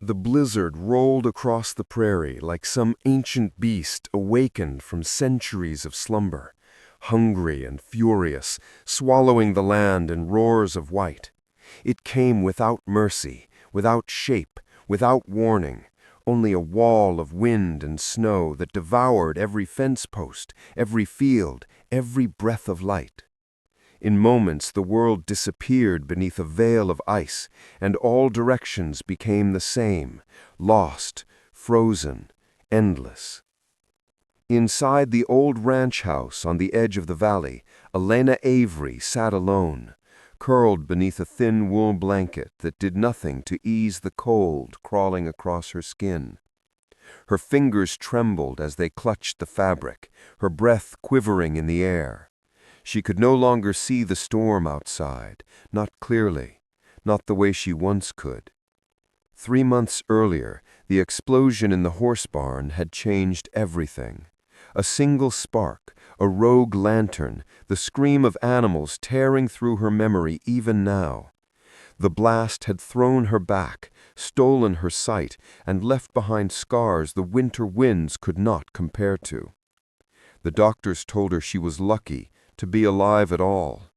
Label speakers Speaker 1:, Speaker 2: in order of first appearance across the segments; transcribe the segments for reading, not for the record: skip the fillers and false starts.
Speaker 1: The blizzard rolled across the prairie like some ancient beast awakened from centuries of slumber, hungry and furious, swallowing the land in roars of white. It came without mercy, without shape, without warning, only a wall of wind and snow that devoured every fence post, every field, every breath of light. In moments the world disappeared beneath a veil of ice, and all directions became the same, lost, frozen, endless. Inside the old ranch house on the edge of the valley, Elena Avery sat alone, curled beneath a thin wool blanket that did nothing to ease the cold crawling across her skin. Her fingers trembled as they clutched the fabric, her breath quivering in the air. She could no longer see the storm outside, not clearly, not the way she once could. 3 months earlier, the explosion in the horse barn had changed everything. A single spark, a rogue lantern, the scream of animals tearing through her memory even now. The blast had thrown her back, stolen her sight, and left behind scars the winter winds could not compare to. The doctors told her she was lucky to be alive at all.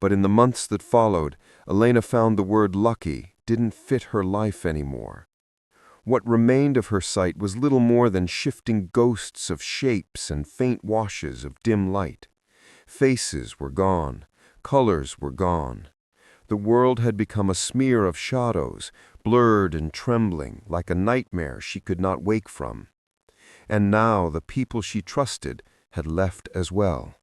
Speaker 1: But in the months that followed, Elena found the word lucky didn't fit her life anymore. What remained of her sight was little more than shifting ghosts of shapes and faint washes of dim light. Faces were gone, colors were gone. The world had become a smear of shadows, blurred and trembling, like a nightmare she could not wake from. And now the people she trusted had left as well.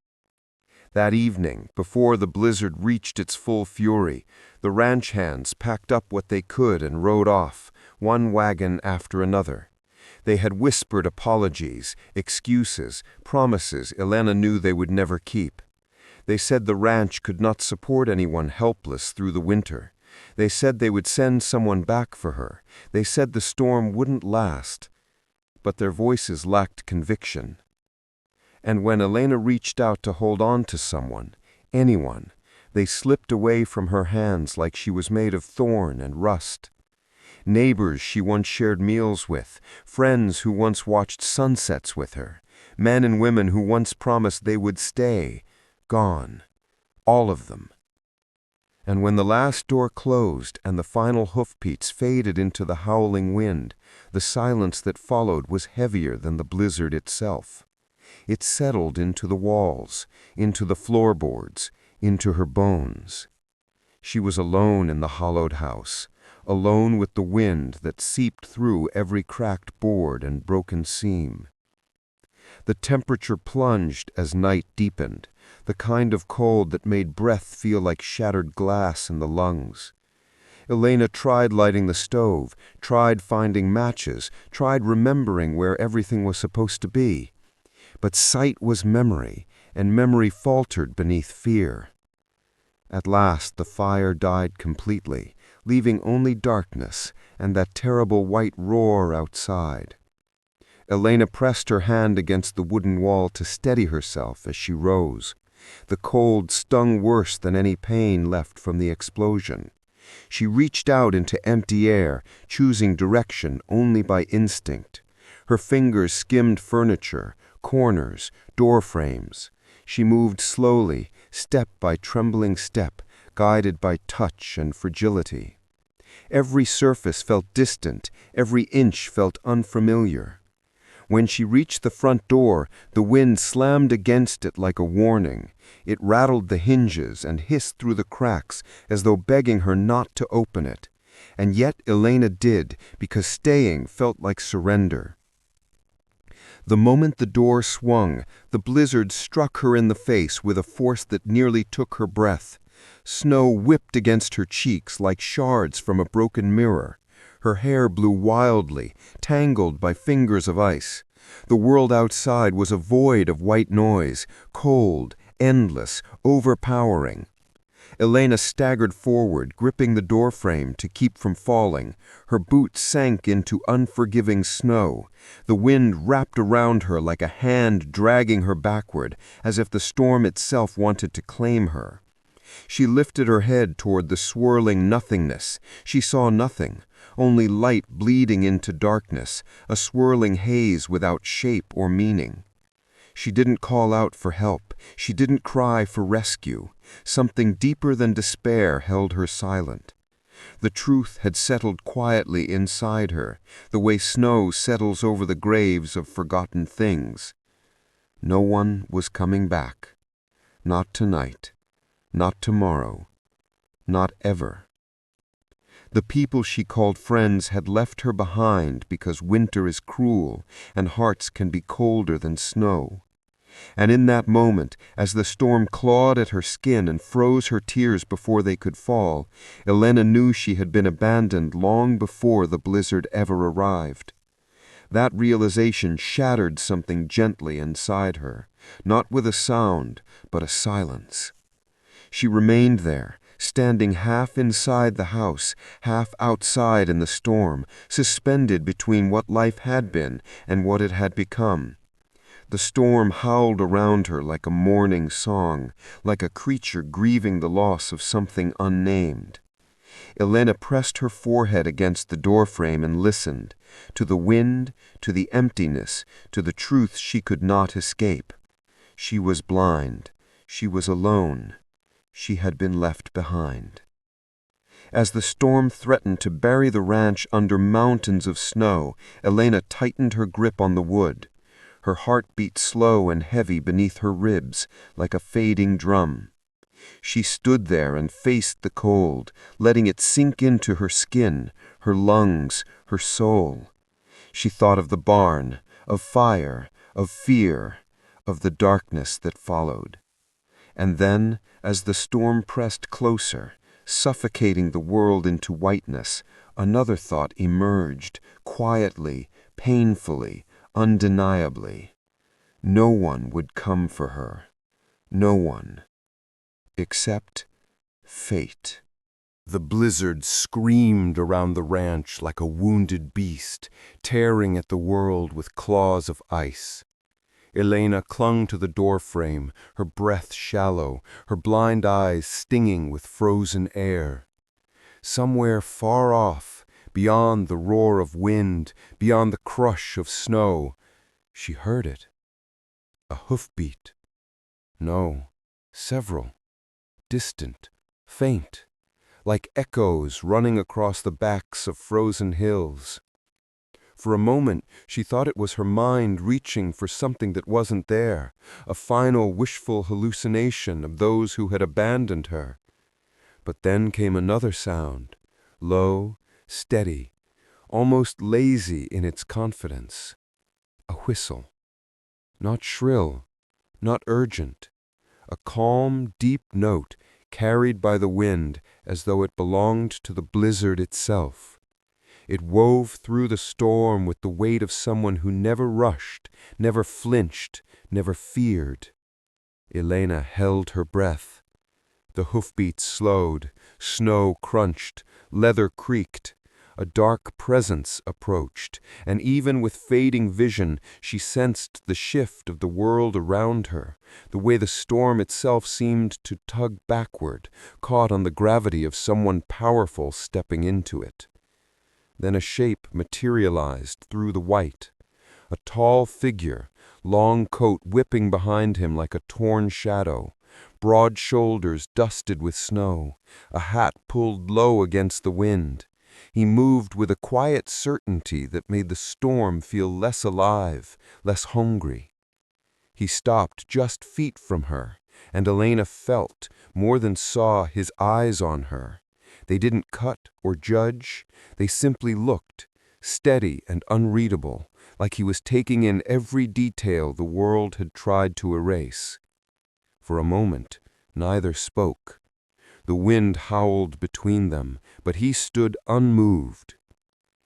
Speaker 1: That evening, before the blizzard reached its full fury, the ranch hands packed up what they could and rode off, one wagon after another. They had whispered apologies, excuses, promises Elena knew they would never keep. They said the ranch could not support anyone helpless through the winter. They said they would send someone back for her. They said the storm wouldn't last. But their voices lacked conviction. And when Elena reached out to hold on to someone, anyone, they slipped away from her hands like she was made of thorn and rust. Neighbors she once shared meals with, friends who once watched sunsets with her, men and women who once promised they would stay, gone, all of them. And when the last door closed and the final hoofbeats faded into the howling wind, the silence that followed was heavier than the blizzard itself. It settled into the walls, into the floorboards, into her bones. She was alone in the hollowed house, alone with the wind that seeped through every cracked board and broken seam. The temperature plunged as night deepened, the kind of cold that made breath feel like shattered glass in the lungs. Elena tried lighting the stove, tried finding matches, tried remembering where everything was supposed to be. But sight was memory, and memory faltered beneath fear. At last the fire died completely, leaving only darkness and that terrible white roar outside. Elena pressed her hand against the wooden wall to steady herself as she rose. The cold stung worse than any pain left from the explosion. She reached out into empty air, choosing direction only by instinct. Her fingers skimmed furniture, corners, door frames. She moved slowly, step by trembling step, guided by touch and fragility. Every surface felt distant, every inch felt unfamiliar. When she reached the front door, the wind slammed against it like a warning. It rattled the hinges and hissed through the cracks as though begging her not to open it. And yet Elena did, because staying felt like surrender. The moment the door swung, the blizzard struck her in the face with a force that nearly took her breath. Snow whipped against her cheeks like shards from a broken mirror. Her hair blew wildly, tangled by fingers of ice. The world outside was a void of white noise, cold, endless, overpowering. Elena staggered forward, gripping the doorframe to keep from falling. Her boots sank into unforgiving snow. The wind wrapped around her like a hand dragging her backward, as if the storm itself wanted to claim her. She lifted her head toward the swirling nothingness. She saw nothing, only light bleeding into darkness, a swirling haze without shape or meaning. She didn't call out for help. She didn't cry for rescue. Something deeper than despair held her silent. The truth had settled quietly inside her, the way snow settles over the graves of forgotten things. No one was coming back. Not tonight. Not tomorrow. Not ever. The people she called friends had left her behind because winter is cruel and hearts can be colder than snow. And in that moment, as the storm clawed at her skin and froze her tears before they could fall, Elena knew she had been abandoned long before the blizzard ever arrived. That realization shattered something gently inside her, not with a sound, but a silence. She remained there, standing half inside the house, half outside in the storm, suspended between what life had been and what it had become. The storm howled around her like a mourning song, like a creature grieving the loss of something unnamed. Elena pressed her forehead against the doorframe and listened, to the wind, to the emptiness, to the truth she could not escape. She was blind. She was alone. She had been left behind. As the storm threatened to bury the ranch under mountains of snow, Elena tightened her grip on the wood. Her heart beat slow and heavy beneath her ribs, like a fading drum. She stood there and faced the cold, letting it sink into her skin, her lungs, her soul. She thought of the barn, of fire, of fear, of the darkness that followed. And then, as the storm pressed closer, suffocating the world into whiteness, another thought emerged, quietly, painfully, undeniably. No one would come for her. No one. Except fate. The blizzard screamed around the ranch like a wounded beast, tearing at the world with claws of ice. Elena clung to the doorframe, her breath shallow, her blind eyes stinging with frozen air. Somewhere far off, beyond the roar of wind, beyond the crush of snow, she heard it. A hoofbeat. No, several. Distant, faint, like echoes running across the backs of frozen hills. For a moment, she thought it was her mind reaching for something that wasn't there, a final wishful hallucination of those who had abandoned her. But then came another sound, low, steady, almost lazy in its confidence. A whistle. Not shrill, not urgent. A calm, deep note carried by the wind as though it belonged to the blizzard itself. It wove through the storm with the weight of someone who never rushed, never flinched, never feared. Elena held her breath. The hoofbeats slowed, snow crunched, leather creaked. A dark presence approached, and even with fading vision, she sensed the shift of the world around her, the way the storm itself seemed to tug backward, caught on the gravity of someone powerful stepping into it. Then a shape materialized through the white. A tall figure, long coat whipping behind him like a torn shadow, broad shoulders dusted with snow, a hat pulled low against the wind. He moved with a quiet certainty that made the storm feel less alive, less hungry. He stopped just feet from her, and Elena felt, more than saw, his eyes on her. They didn't cut or judge, they simply looked, steady and unreadable, like he was taking in every detail the world had tried to erase. For a moment, neither spoke. The wind howled between them, but he stood unmoved.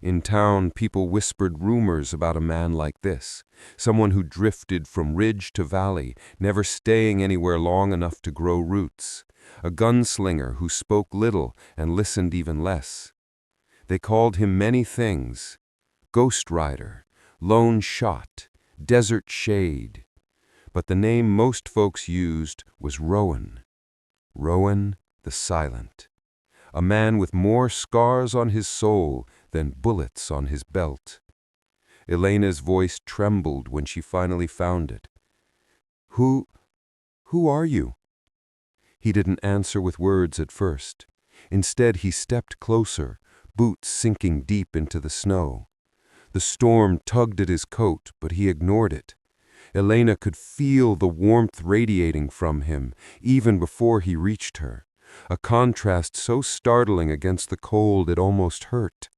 Speaker 1: In town, people whispered rumors about a man like this, someone who drifted from ridge to valley, never staying anywhere long enough to grow roots, a gunslinger who spoke little and listened even less. They called him many things: ghost rider, lone shot, desert shade. But the name most folks used was Rowan. Rowan the Silent. A man with more scars on his soul then bullets on his belt. Elena's voice trembled when she finally found it. Who are you?" He didn't answer with words at first. Instead, he stepped closer, boots sinking deep into the snow. The storm tugged at his coat, but he ignored it. Elena could feel the warmth radiating from him, even before he reached her, a contrast so startling against the cold it almost hurt.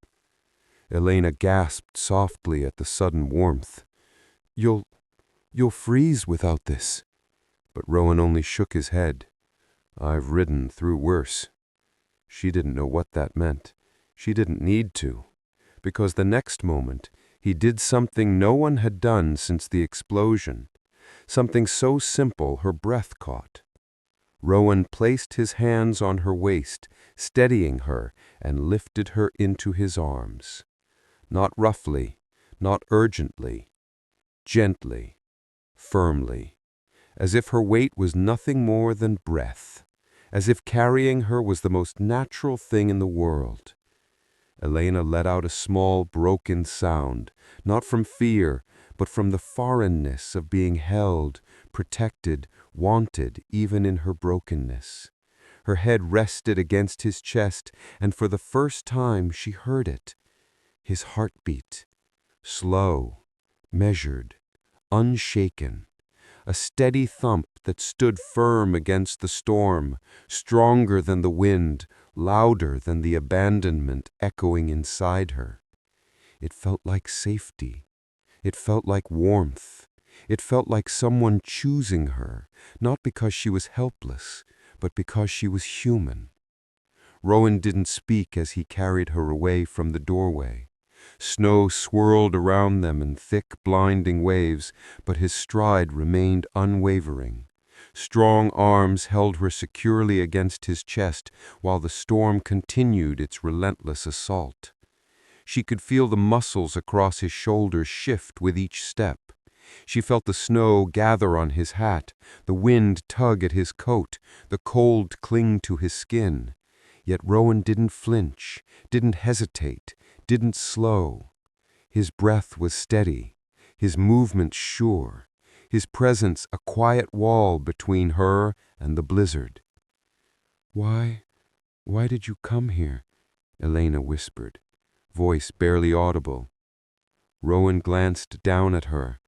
Speaker 1: Elena gasped softly at the sudden warmth. You'll freeze without this." But Rowan only shook his head. "I've ridden through worse." She didn't know what that meant. She didn't need to, because the next moment he did something no one had done since the explosion, something so simple her breath caught. Rowan placed his hands on her waist, steadying her, and lifted her into his arms. Not roughly, not urgently, gently, firmly, as if her weight was nothing more than breath, as if carrying her was the most natural thing in the world. Elena let out a small, broken sound, not from fear, but from the foreignness of being held, protected, wanted, even in her brokenness. Her head rested against his chest, and for the first time she heard it. His heartbeat, slow, measured, unshaken, a steady thump that stood firm against the storm, stronger than the wind, louder than the abandonment echoing inside her. It felt like safety. It felt like warmth. It felt like someone choosing her, not because she was helpless, but because she was human. Rowan didn't speak as he carried her away from the doorway. Snow swirled around them in thick, blinding waves, but his stride remained unwavering. Strong arms held her securely against his chest while the storm continued its relentless assault. She could feel the muscles across his shoulders shift with each step. She felt the snow gather on his hat, the wind tug at his coat, the cold cling to his skin. Yet Rowan didn't flinch, didn't hesitate, didn't slow. His breath was steady, his movement sure, his presence a quiet wall between her and the blizzard. Why did you come here?" Elena whispered, voice barely audible. Rowan glanced down at her.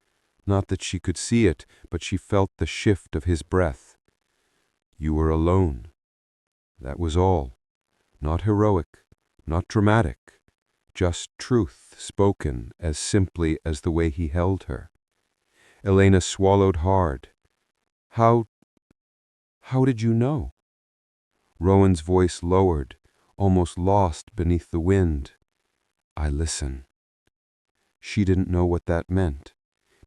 Speaker 1: Not that she could see it, but she felt the shift of his breath. "You were alone. That was all. Not heroic, not dramatic. Just truth spoken as simply as the way he held her." Elena swallowed hard. How did you know?" Rowan's voice lowered, almost lost beneath the wind. "I listen." She didn't know what that meant.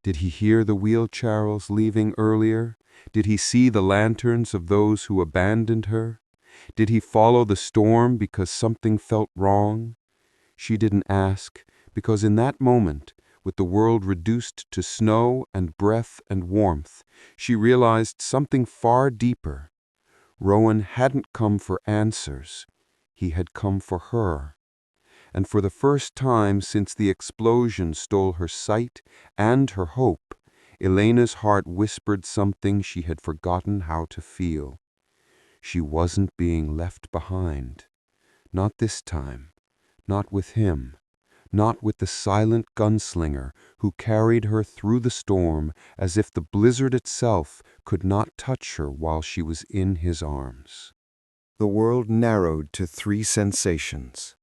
Speaker 1: Did he hear the wheelchairs leaving earlier? Did he see the lanterns of those who abandoned her? Did he follow the storm because something felt wrong? She didn't ask, because in that moment, with the world reduced to snow and breath and warmth, she realized something far deeper. Rowan hadn't come for answers. He had come for her. And for the first time since the explosion stole her sight and her hope, Elena's heart whispered something she had forgotten how to feel. She wasn't being left behind. Not this time. Not with him. Not with the silent gunslinger who carried her through the storm as if the blizzard itself could not touch her while she was in his arms. The world narrowed to three sensations: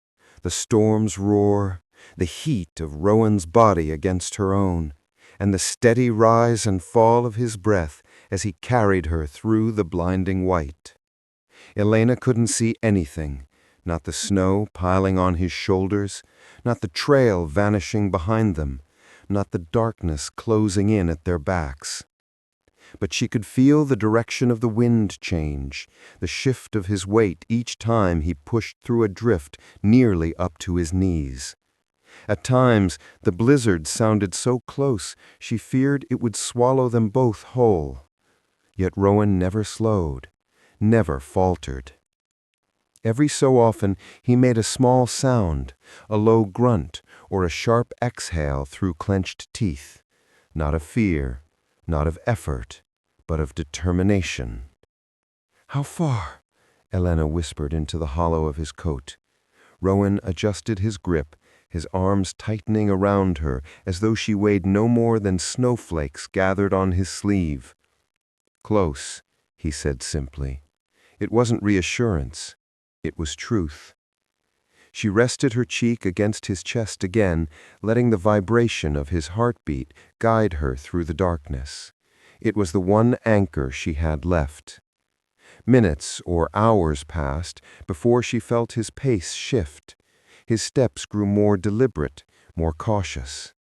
Speaker 1: the storm's roar, the heat of Rowan's body against her own, and the steady rise and fall of his breath as he carried her through the blinding white. Elena couldn't see anything, not the snow piling on his shoulders, not the trail vanishing behind them, not the darkness closing in at their backs. But she could feel the direction of the wind change, the shift of his weight each time he pushed through a drift nearly up to his knees. At times, the blizzard sounded so close she feared it would swallow them both whole. Yet Rowan never slowed, never faltered. Every so often he made a small sound, a low grunt, or a sharp exhale through clenched teeth, not of fear, not of effort, but of determination. "How far?" Elena whispered into the hollow of his coat. Rowan adjusted his grip, his arms tightening around her as though she weighed no more than snowflakes gathered on his sleeve. "Close," he said simply. It wasn't reassurance. It was truth. She rested her cheek against his chest again, letting the vibration of his heartbeat guide her through the darkness. It was the one anchor she had left. Minutes or hours passed before she felt his pace shift. His steps grew more deliberate, more cautious.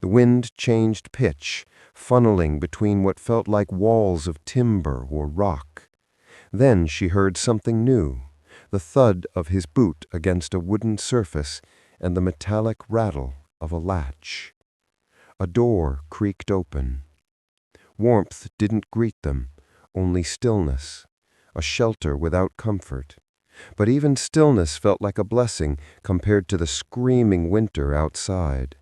Speaker 1: The wind changed pitch, funneling between what felt like walls of timber or rock. Then she heard something new, the thud of his boot against a wooden surface and the metallic rattle of a latch. A door creaked open. Warmth didn't greet them, only stillness, a shelter without comfort. But even stillness felt like a blessing compared to the screaming winter outside.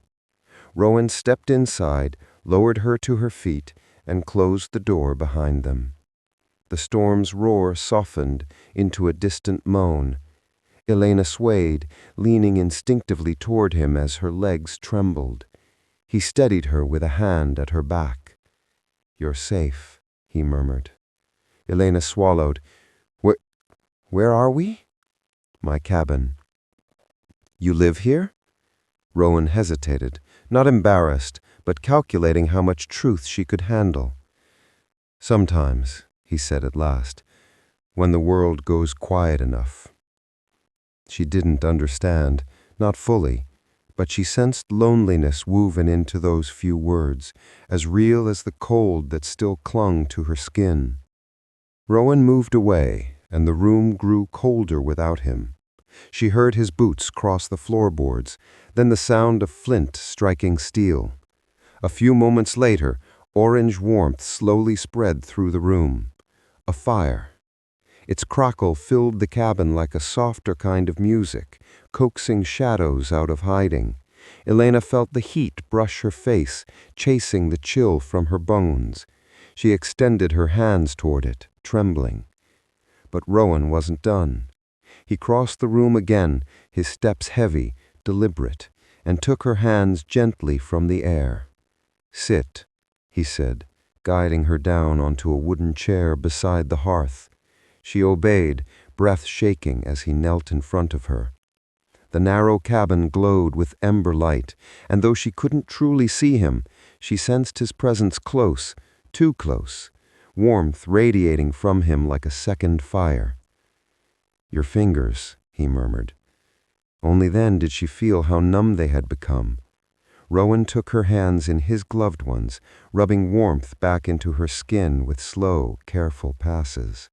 Speaker 1: Rowan stepped inside, lowered her to her feet, and closed the door behind them. The storm's roar softened into a distant moan. Elena swayed, leaning instinctively toward him as her legs trembled. He steadied her with a hand at her back. "You're safe," he murmured. Elena swallowed. Where are we?" "My cabin." "You live here?" Rowan hesitated, not embarrassed, but calculating how much truth she could handle. "Sometimes," he said at last, "when the world goes quiet enough." She didn't understand, not fully, but she sensed loneliness woven into those few words, as real as the cold that still clung to her skin. Rowan moved away, and the room grew colder without him. She heard his boots cross the floorboards, then the sound of flint striking steel. A few moments later, orange warmth slowly spread through the room. A fire. Its crackle filled the cabin like a softer kind of music, coaxing shadows out of hiding. Elena felt the heat brush her face, chasing the chill from her bones. She extended her hands toward it, trembling. But Rowan wasn't done. He crossed the room again, his steps heavy, deliberate, and took her hands gently from the air. "Sit," he said, guiding her down onto a wooden chair beside the hearth. She obeyed, breath shaking as he knelt in front of her. The narrow cabin glowed with ember light, and though she couldn't truly see him, she sensed his presence close, too close, warmth radiating from him like a second fire. "Your fingers," he murmured. Only then did she feel how numb they had become. Rowan took her hands in his gloved ones, rubbing warmth back into her skin with slow, careful passes.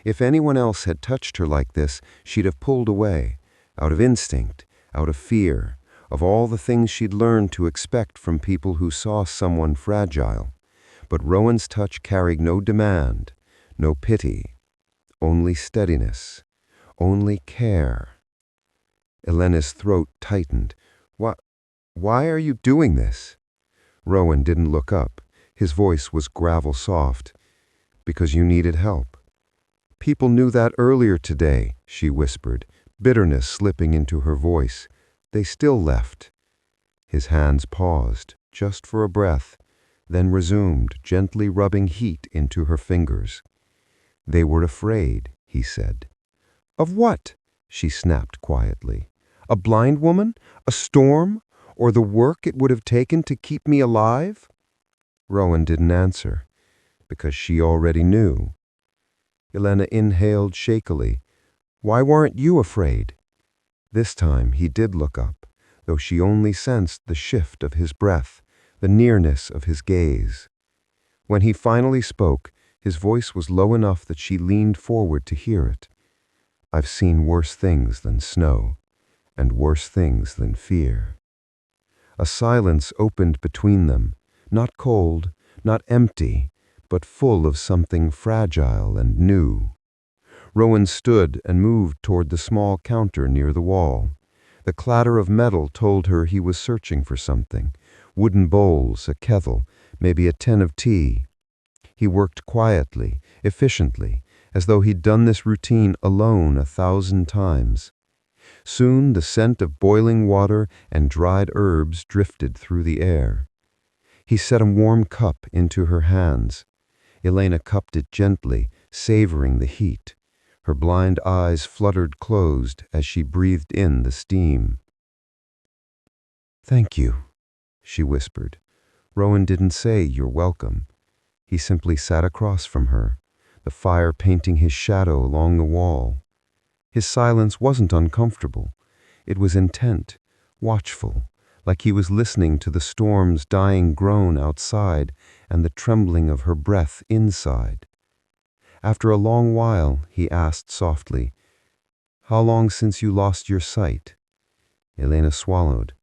Speaker 1: If anyone else had touched her like this, she'd have pulled away, out of instinct, out of fear, of all the things she'd learned to expect from people who saw someone fragile. But Rowan's touch carried no demand, no pity, only steadiness, only care. Elena's throat tightened. Why are you doing this?" Rowan didn't look up. His voice was gravel soft. "Because you needed help." "People knew that earlier today," she whispered, bitterness slipping into her voice. "They still left." His hands paused, just for a breath, then resumed, gently rubbing heat into her fingers. "They were afraid," he said. "Of what?" she snapped quietly. "A blind woman? A storm? Or the work it would have taken to keep me alive?" Rowan didn't answer, because she already knew. Elena inhaled shakily. "Why weren't you afraid?" This time he did look up, though she only sensed the shift of his breath, the nearness of his gaze. When he finally spoke, his voice was low enough that she leaned forward to hear it. "I've seen worse things than snow, and worse things than fear." A silence opened between them, not cold, not empty, but full of something fragile and new. Rowan stood and moved toward the small counter near the wall. The clatter of metal told her he was searching for something. Wooden bowls, a kettle, maybe a tin of tea. He worked quietly, efficiently, as though he'd done this routine alone 1,000 times. Soon the scent of boiling water and dried herbs drifted through the air. He set a warm cup into her hands. Elena cupped it gently, savoring the heat. Her blind eyes fluttered closed as she breathed in the steam. "Thank you," she whispered. Rowan didn't say, "You're welcome." He simply sat across from her, the fire painting his shadow along the wall. His silence wasn't uncomfortable. It was intent, watchful, like he was listening to the storm's dying groan outside and the trembling of her breath inside. After a long while, he asked softly, "How long since you lost your sight?" Elena swallowed.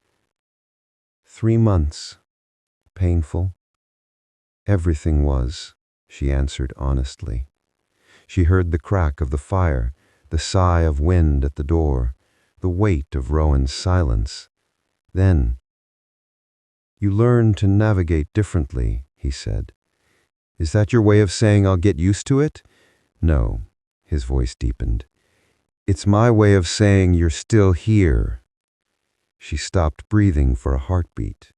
Speaker 1: 3 months. Painful. Everything was, she answered honestly. She heard the crack of the fire, the sigh of wind at the door, the weight of Rowan's silence. Then, "You learn to navigate differently," he said. "Is that your way of saying I'll get used to it?" "No," his voice deepened. "It's my way of saying you're still here." She stopped breathing for a heartbeat.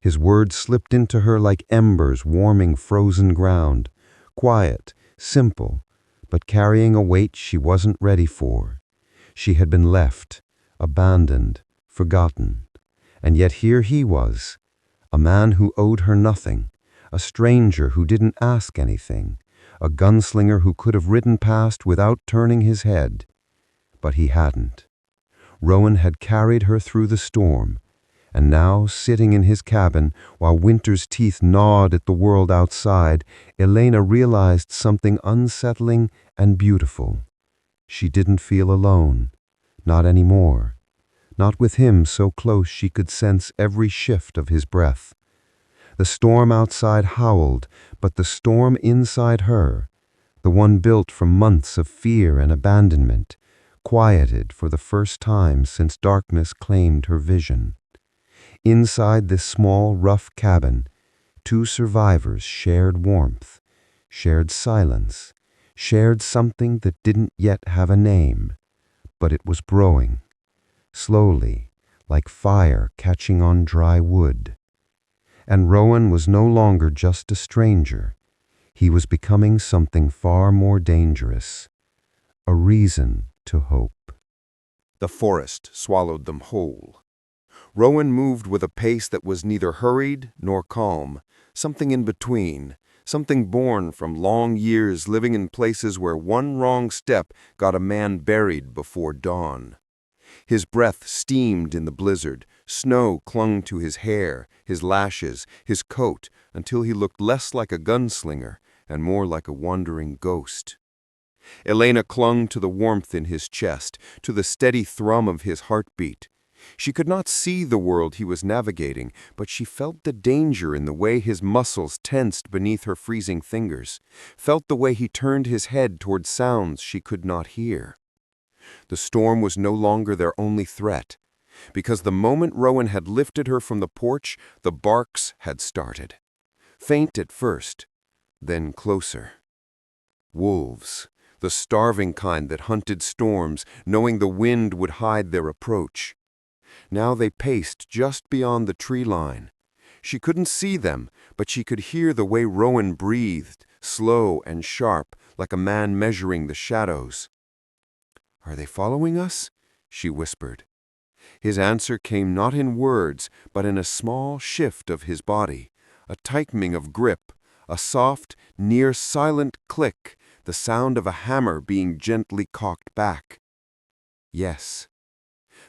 Speaker 1: His words slipped into her like embers warming frozen ground, quiet, simple, but carrying a weight she wasn't ready for. She had been left, abandoned, forgotten. And yet here he was, a man who owed her nothing, a stranger who didn't ask anything, a gunslinger who could have ridden past without turning his head. But he hadn't. Rowan had carried her through the storm, and now, sitting in his cabin while winter's teeth gnawed at the world outside, Elena realized something unsettling and beautiful. She didn't feel alone, not anymore, not with him so close she could sense every shift of his breath. The storm outside howled, but the storm inside her, the one built from months of fear and abandonment, quieted for the first time since darkness claimed her vision. Inside this small, rough cabin, 2 survivors shared warmth, shared silence, shared something that didn't yet have a name, but it was growing, slowly, like fire catching on dry wood. And Rowan was no longer just a stranger. He was becoming something far more dangerous, a reason to hope. The forest swallowed them whole. Rowan moved with a pace that was neither hurried nor calm, something in between, something born from long years living in places where one wrong step got a man buried before dawn. His breath steamed in the blizzard, snow clung to his hair, his lashes, his coat, until he looked less like a gunslinger and more like a wandering ghost. Elena clung to the warmth in his chest, to the steady thrum of his heartbeat. She could not see the world he was navigating, but she felt the danger in the way his muscles tensed beneath her freezing fingers, felt the way he turned his head toward sounds she could not hear. The storm was no longer their only threat, because the moment Rowan had lifted her from the porch, the barks had started. Faint at first, then closer. Wolves, the starving kind that hunted storms, knowing the wind would hide their approach. Now they paced just beyond the tree line. She couldn't see them, but she could hear the way Rowan breathed, slow and sharp, like a man measuring the shadows. "Are they following us?" she whispered. His answer came not in words, but in a small shift of his body, a tightening of grip, a soft, near-silent click, the sound of a hammer being gently cocked back. Yes.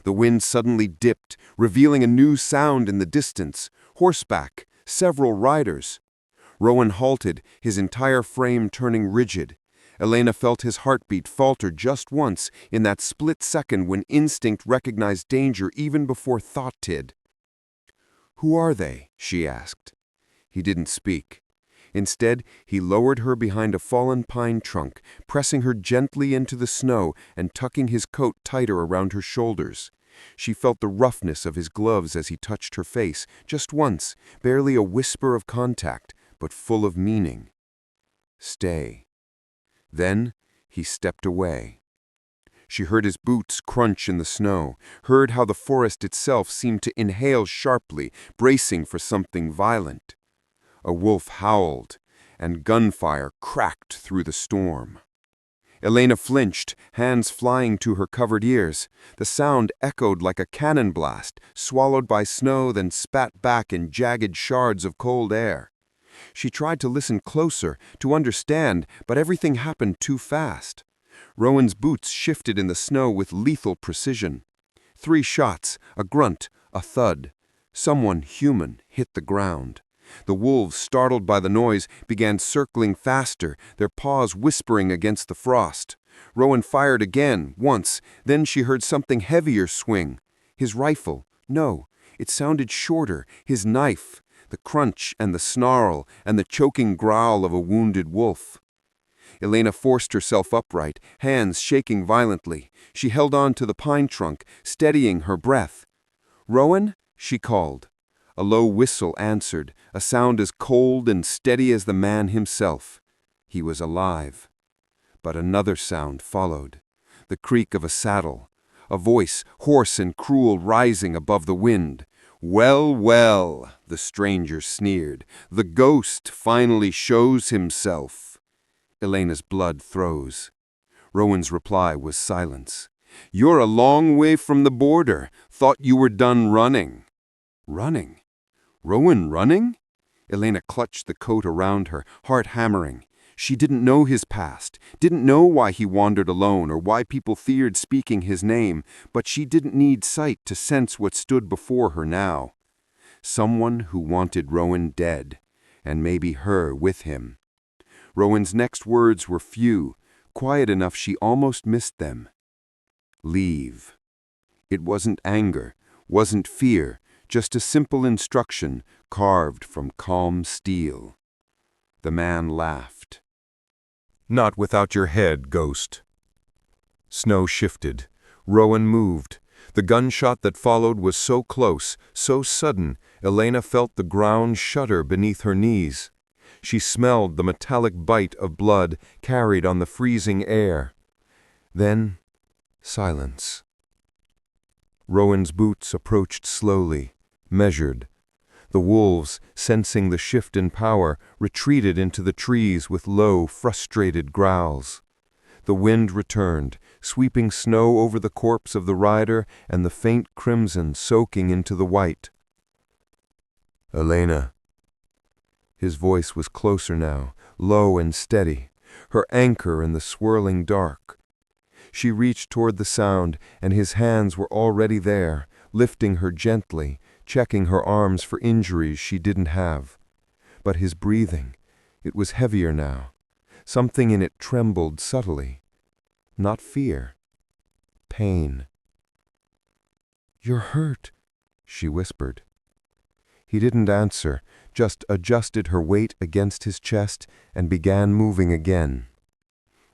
Speaker 1: The wind suddenly dipped, revealing a new sound in the distance. Horseback, several riders. Rowan halted, his entire frame turning rigid. Elena felt his heartbeat falter just once, in that split second when instinct recognized danger even before thought did. "Who are they?" she asked. He didn't speak. Instead, he lowered her behind a fallen pine trunk, pressing her gently into the snow and tucking his coat tighter around her shoulders. She felt the roughness of his gloves as he touched her face, just once, barely a whisper of contact, but full of meaning. Stay. Then he stepped away. She heard his boots crunch in the snow, heard how the forest itself seemed to inhale sharply, bracing for something violent. A wolf howled, and gunfire cracked through the storm. Elena flinched, hands flying to her covered ears. The sound echoed like a cannon blast, swallowed by snow, then spat back in jagged shards of cold air. She tried to listen closer, to understand, but everything happened too fast. Rowan's boots shifted in the snow with lethal precision. 3 shots, a grunt, a thud. Someone human hit the ground. The wolves, startled by the noise, began circling faster, their paws whispering against the frost. Rowan fired again, once, then she heard something heavier swing. His rifle. No, it sounded shorter. His knife. The crunch and the snarl and the choking growl of a wounded wolf. Elena forced herself upright, hands shaking violently. She held on to the pine trunk, steadying her breath. "Rowan?" she called. A low whistle answered, a sound as cold and steady as the man himself. He was alive. But another sound followed, the creak of a saddle, a voice, hoarse and cruel, rising above the wind. "Well, well," the stranger sneered, "the ghost finally shows himself." Elena's blood froze. Rowan's reply was silence. "You're a long way from the border. Thought you were done running." Running? Rowan running? Elena clutched the coat around her, heart hammering. She didn't know his past, didn't know why he wandered alone or why people feared speaking his name, but she didn't need sight to sense what stood before her now. Someone who wanted Rowan dead, and maybe her with him. Rowan's next words were few, quiet enough she almost missed them. Leave. It wasn't anger, wasn't fear, just a simple instruction carved from calm steel. The man laughed. "Not without your head, ghost." Snow shifted. Rowan moved. The gunshot that followed was so close, so sudden, Elena felt the ground shudder beneath her knees. She smelled the metallic bite of blood carried on the freezing air. Then, silence. Rowan's boots approached slowly, measured. The wolves, sensing the shift in power, retreated into the trees with low, frustrated growls. The wind returned, sweeping snow over the corpse of the rider and the faint crimson soaking into the white. "Elena." His voice was closer now, low and steady, her anchor in the swirling dark. She reached toward the sound, and his hands were already there, lifting her gently, checking her arms for injuries she didn't have. But his breathing, it was heavier now. Something in it trembled subtly. Not fear. Pain. "You're hurt," she whispered. He didn't answer, just adjusted her weight against his chest and began moving again.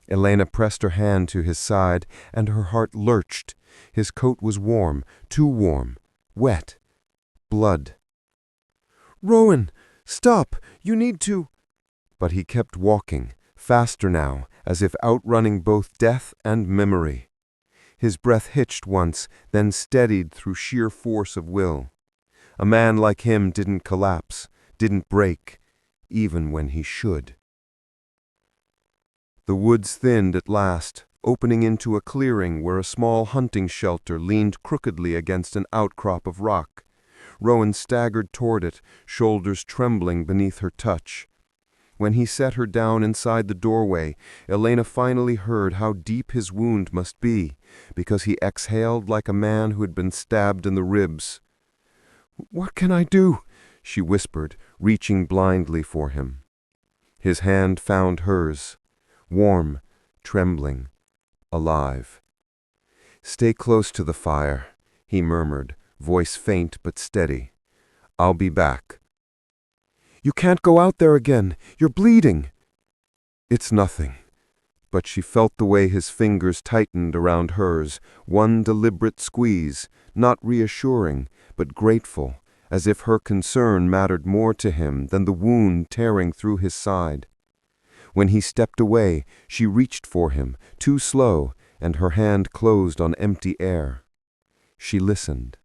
Speaker 1: Elena pressed her hand to his side, and her heart lurched. His coat was warm, too warm, wet. Blood. "Rowan, stop! You need to—" But he kept walking, faster now, as if outrunning both death and memory. His breath hitched once, then steadied through sheer force of will. A man like him didn't collapse, didn't break, even when he should. The woods thinned at last, opening into a clearing where a small hunting shelter leaned crookedly against an outcrop of rock. Rowan staggered toward it, shoulders trembling beneath her touch. When he set her down inside the doorway, Elena finally heard how deep his wound must be, because he exhaled like a man who had been stabbed in the ribs. "What can I do?" she whispered, reaching blindly for him. His hand found hers, warm, trembling, alive. "Stay close to the fire," he murmured, voice faint but steady. "I'll be back." You can't go out there again. You're bleeding." "It's nothing." But she felt the way his fingers tightened around hers, one deliberate squeeze, not reassuring, but grateful, as if her concern mattered more to him than the wound tearing through his side. When he stepped away, she reached for him, too slow, and her hand closed on empty air. She listened.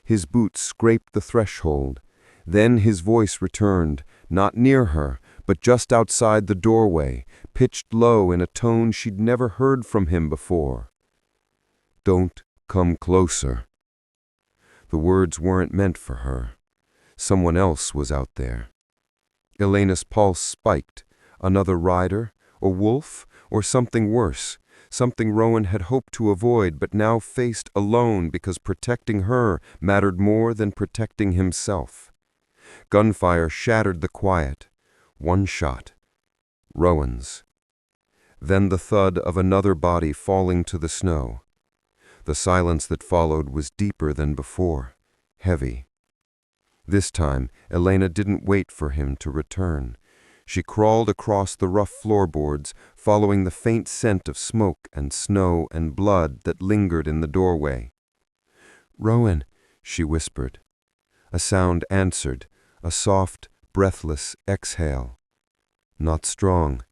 Speaker 1: His boots scraped the threshold. Then his voice returned, not near her, but just outside the doorway, pitched low in a tone she'd never heard from him before. "Don't come closer." The words weren't meant for her. Someone else was out there. Elena's pulse spiked. Another rider, a wolf, or something worse, something Rowan had hoped to avoid but now faced alone because protecting her mattered more than protecting himself. Gunfire shattered the quiet. One shot. Rowan's. Then the thud of another body falling to the snow. The silence that followed was deeper than before, heavy. This time, Elena didn't wait for him to return. She crawled across the rough floorboards, following the faint scent of smoke and snow and blood that lingered in the doorway. "Rowan," she whispered. A sound answered, a soft, breathless exhale. Not strong,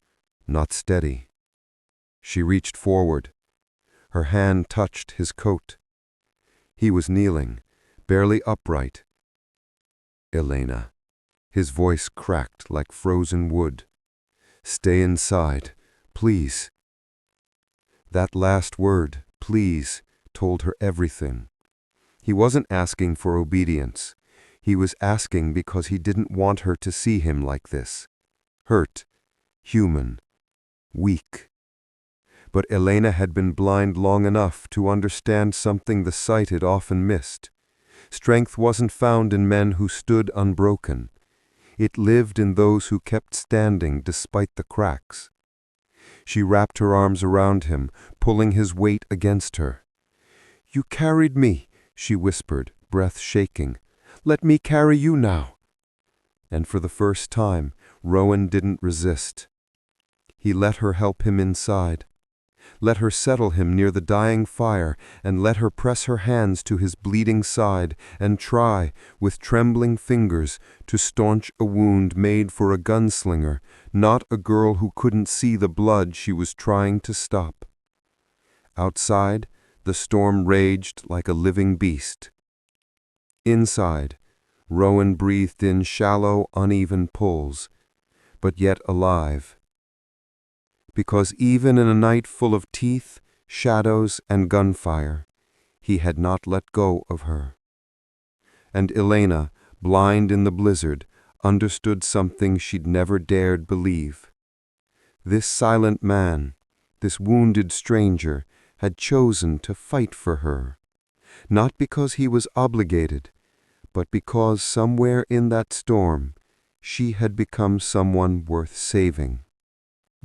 Speaker 1: not steady. She reached forward. Her hand touched his coat. He was kneeling, barely upright. "Elena." His voice cracked like frozen wood. "Stay inside, please." That last word, please, told her everything. He wasn't asking for obedience. He was asking because he didn't want her to see him like this. Hurt, human, weak. But Elena had been blind long enough to understand something the sighted often missed. Strength wasn't found in men who stood unbroken. It lived in those who kept standing despite the cracks. She wrapped her arms around him, pulling his weight against her. "You carried me," she whispered, breath shaking. "Let me carry you now." And for the first time, Rowan didn't resist. He let her help him inside. Let her settle him near the dying fire, and let her press her hands to his bleeding side and try, with trembling fingers, to staunch a wound made for a gunslinger, not a girl who couldn't see the blood she was trying to stop. Outside, the storm raged like a living beast. Inside, Rowan breathed in shallow, uneven pulls, but yet alive. Because even in a night full of teeth, shadows, and gunfire, he had not let go of her. And Elena, blind in the blizzard, understood something she'd never dared believe. This silent man, this wounded stranger, had chosen to fight for her, not because he was obligated, but because somewhere in that storm, she had become someone worth saving.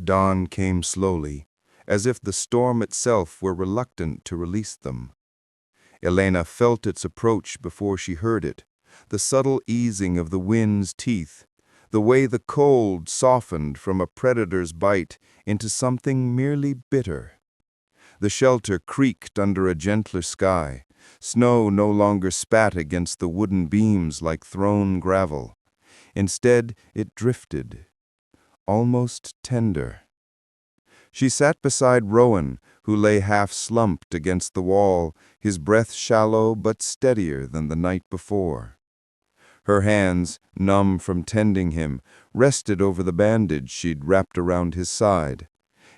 Speaker 2: Dawn came slowly, as if the storm itself were reluctant to release them. Elena felt its approach before she heard it, the subtle easing of the wind's teeth, the way the cold softened from a predator's bite into something merely bitter. The shelter creaked under a gentler sky. Snow no longer spat against the wooden beams like thrown gravel. Instead, it drifted, almost tender. She sat beside Rowan, who lay half-slumped against the wall, his breath shallow but steadier than the night before. Her hands, numb from tending him, rested over the bandage she'd wrapped around his side.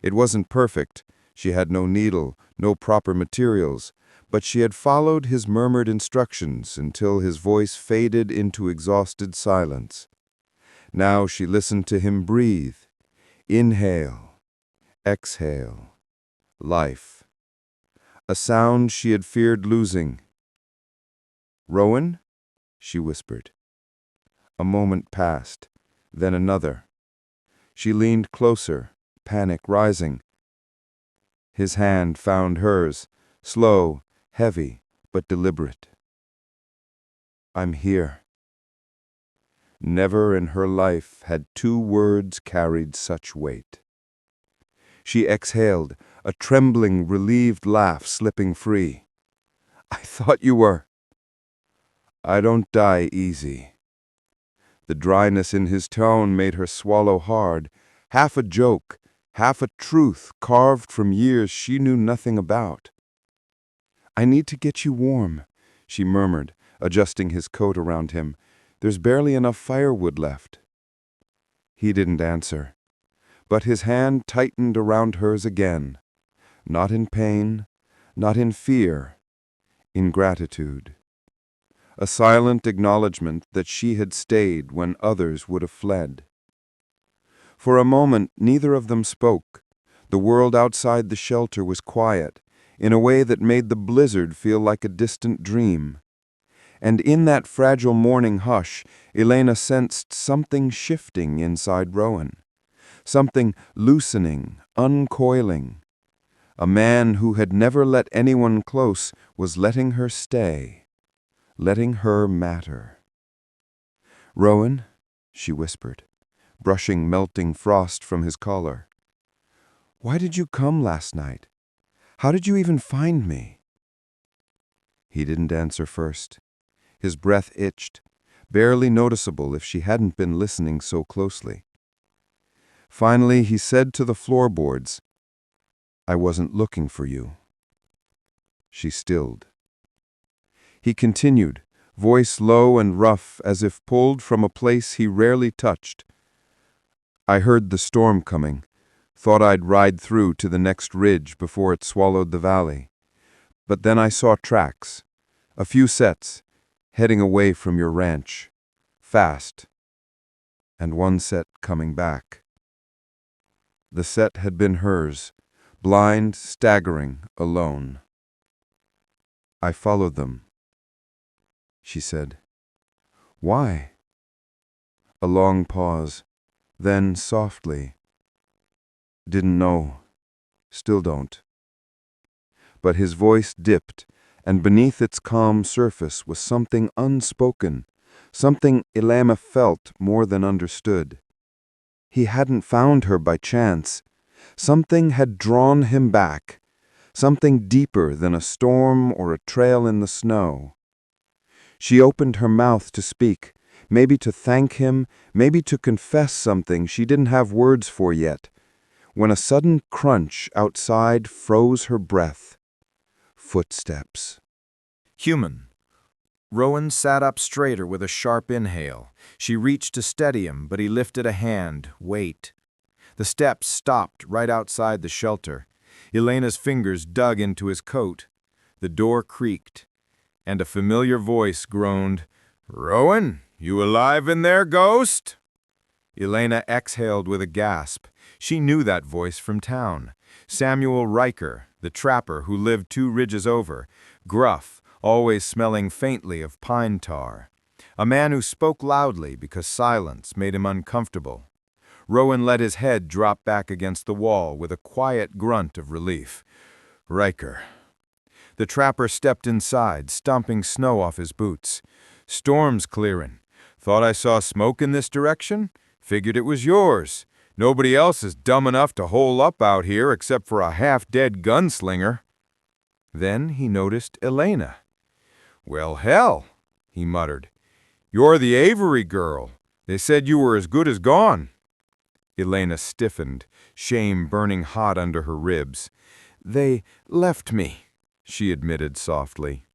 Speaker 2: It wasn't perfect. She had no needle, no proper materials, but she had followed his murmured instructions until his voice faded into exhausted silence. Now she listened to him breathe. Inhale, exhale, life. A sound she had feared losing. "Rowan?" she whispered. A moment passed, then another. She leaned closer, panic rising. His hand found hers, slow, heavy, but deliberate. "I'm here." Never in her life had 2 words carried such weight. She exhaled, a trembling, relieved laugh slipping free. "I thought you were—" "I don't die easy." The dryness in his tone made her swallow hard, half a joke, half a truth carved from years she knew nothing about. "I need to get you warm," she murmured, adjusting his coat around him. "There's barely enough firewood left." He didn't answer, but his hand tightened around hers again, not in pain, not in fear, in gratitude. A silent acknowledgement that she had stayed when others would have fled. For a moment, neither of them spoke. The world outside the shelter was quiet, in a way that made the blizzard feel like a distant dream. And in that fragile morning hush, Elena sensed something shifting inside Rowan. Something loosening, uncoiling. A man who had never let anyone close was letting her stay, letting her matter. "Rowan," she whispered, brushing melting frost from his collar. "Why did you come last night? How did you even find me?" He didn't answer first. His breath itched, barely noticeable if she hadn't been listening so closely. Finally, he said to the floorboards, "I wasn't looking for you." She stilled. He continued, voice low and rough as if pulled from a place he rarely touched. "I heard the storm coming, thought I'd ride through to the next ridge before it swallowed the valley. But then I saw tracks, a few sets, heading away from your ranch, fast, and one set coming back." The set had been hers, blind, staggering, alone. "I followed them," she said. "Why?" A long pause, then softly, "Didn't know, still don't." But his voice dipped, and beneath its calm surface was something unspoken, something Elena felt more than understood. He hadn't found her by chance. Something had drawn him back, something deeper than a storm or a trail in the snow. She opened her mouth to speak, maybe to thank him, maybe to confess something she didn't have words for yet, when a sudden crunch outside froze her breath. Footsteps.
Speaker 3: Human. Rowan sat up straighter with a sharp inhale. She reached to steady him, but he lifted a hand. Wait. The steps stopped right outside the shelter. Elena's fingers dug into his coat. The door creaked, and a familiar voice groaned, "Rowan, you alive in there, ghost?" Elena exhaled with a gasp. She knew that voice from town. Samuel Riker, the trapper who lived 2 ridges over, gruff, always smelling faintly of pine tar. A man who spoke loudly because silence made him uncomfortable. Rowan let his head drop back against the wall with a quiet grunt of relief. Riker. The trapper stepped inside, stomping snow off his boots. "Storm's clearing. Thought I saw smoke in this direction? Figured it was yours. Nobody else is dumb enough to hole up out here except for a half-dead gunslinger." Then he noticed Elena. "Well, hell," he muttered. "You're the Avery girl. They said you were as good as gone." Elena stiffened, shame burning hot under her ribs. "They left me," she admitted softly.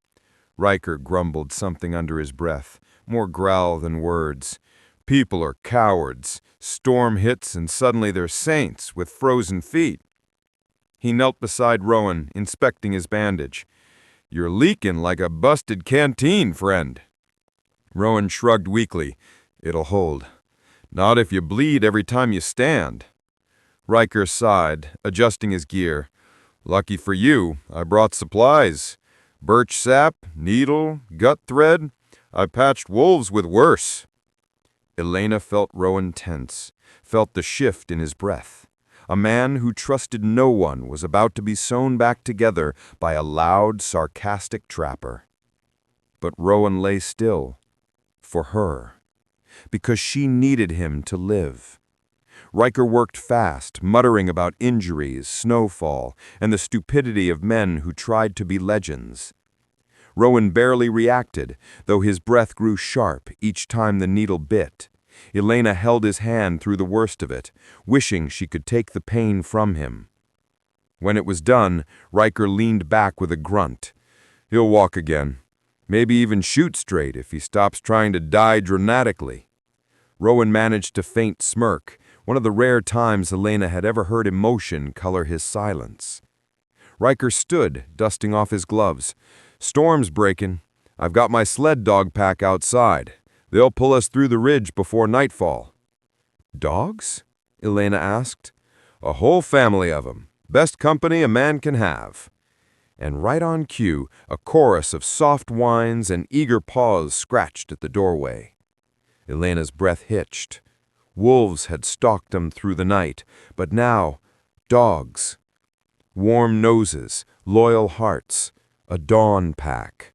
Speaker 3: Riker grumbled something under his breath, more growl than words. "People are cowards. Storm hits and suddenly they're saints with frozen feet." He knelt beside Rowan, inspecting his bandage. "You're leaking like a busted canteen, friend." Rowan shrugged weakly. "It'll hold. Not if you bleed every time you stand." Riker sighed, adjusting his gear. "Lucky for you, I brought supplies. Birch sap, needle, gut thread. I patched wolves with worse." Elena felt Rowan tense, felt the shift in his breath. A man who trusted no one was about to be sewn back together by a loud, sarcastic trapper. But Rowan lay still. For her. because she needed him to live. Riker worked fast, muttering about injuries, snowfall, and the stupidity of men who tried to be legends. Rowan barely reacted, though his breath grew sharp each time the needle bit. Elena held his hand through the worst of it, wishing she could take the pain from him. When it was done, Riker leaned back with a grunt. He'll walk again. Maybe even shoot straight if he stops trying to die dramatically. Rowan managed a faint smirk, one of the rare times Elena had ever heard emotion color his silence. Riker stood, dusting off his gloves. Storm's breaking. I've got my sled dog pack outside. They'll pull us through the ridge before nightfall. Dogs? Elena asked. A whole family of 'em. Best company a man can have. And right on cue, a chorus of soft whines and eager paws scratched at the doorway. Elena's breath hitched. Wolves had stalked them through the night, but now, dogs. Warm noses, loyal hearts, a dawn pack.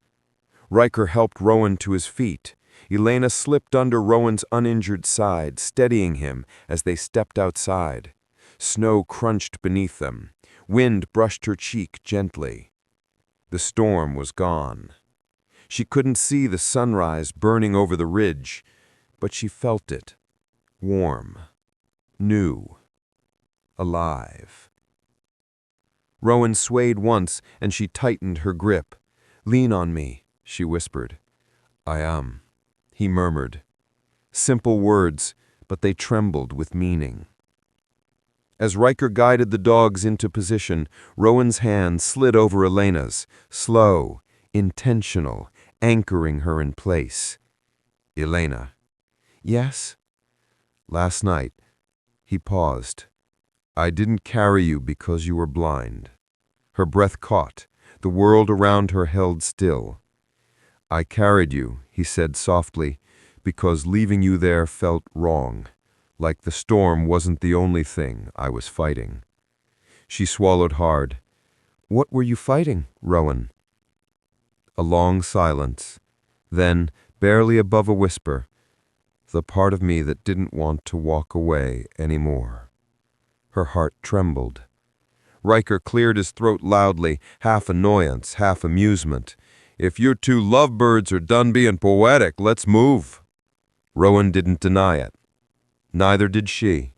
Speaker 3: Riker helped Rowan to his feet. Elena slipped under Rowan's uninjured side, steadying him as they stepped outside. Snow crunched beneath them. Wind brushed her cheek gently. The storm was gone. She couldn't see the sunrise burning over the ridge, but she felt it. Warm, new, alive. Rowan swayed once, and she tightened her grip. Lean on me, she whispered. I am, he murmured. Simple words, but they trembled with meaning. As Riker guided the dogs into position, Rowan's hand slid over Elena's, slow, intentional, anchoring her in place. Elena. Yes? Last night, he paused. I didn't carry you because you were blind. Her breath caught. The world around her held still. I carried you, he said softly, because leaving you there felt wrong, like the storm wasn't the only thing I was fighting. She swallowed hard. What were you fighting, Rowan? A long silence. Then, barely above a whisper, the part of me that didn't want to walk away anymore. Her heart trembled. Riker cleared his throat loudly, half annoyance, half amusement. If you two lovebirds are done being poetic, let's move. Rowan didn't deny it. Neither did she.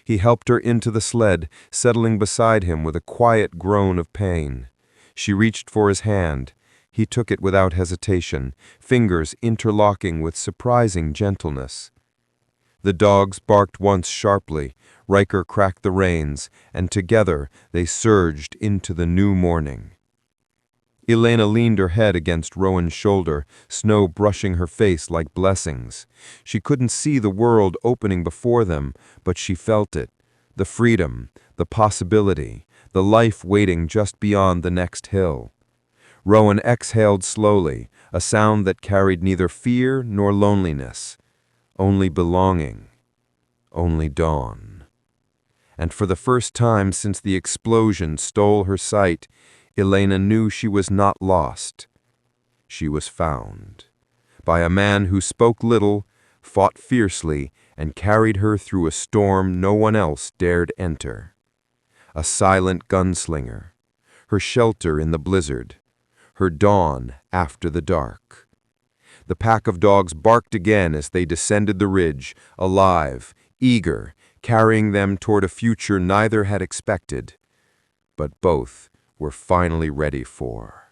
Speaker 3: He helped her into the sled, settling beside him with a quiet groan of pain. She reached for his hand. He took it without hesitation, fingers interlocking with surprising gentleness. The dogs barked once sharply. Riker cracked the reins, and together they surged into the new morning. Elena leaned her head against Rowan's shoulder, snow brushing her face like blessings. She couldn't see the world opening before them, but she felt it. The freedom, the possibility, the life waiting just beyond the next hill. Rowan exhaled slowly, a sound that carried neither fear nor loneliness, only belonging, only dawn. And for the first time since the explosion stole her sight, Elena knew she was not lost. She was found by a man who spoke little, fought fiercely, and carried her through a storm no one else dared enter. A silent gunslinger, her shelter in the blizzard, her dawn after the dark. The pack of dogs barked again as they descended the ridge, alive, eager, carrying them toward a future neither had expected, but both were finally ready for.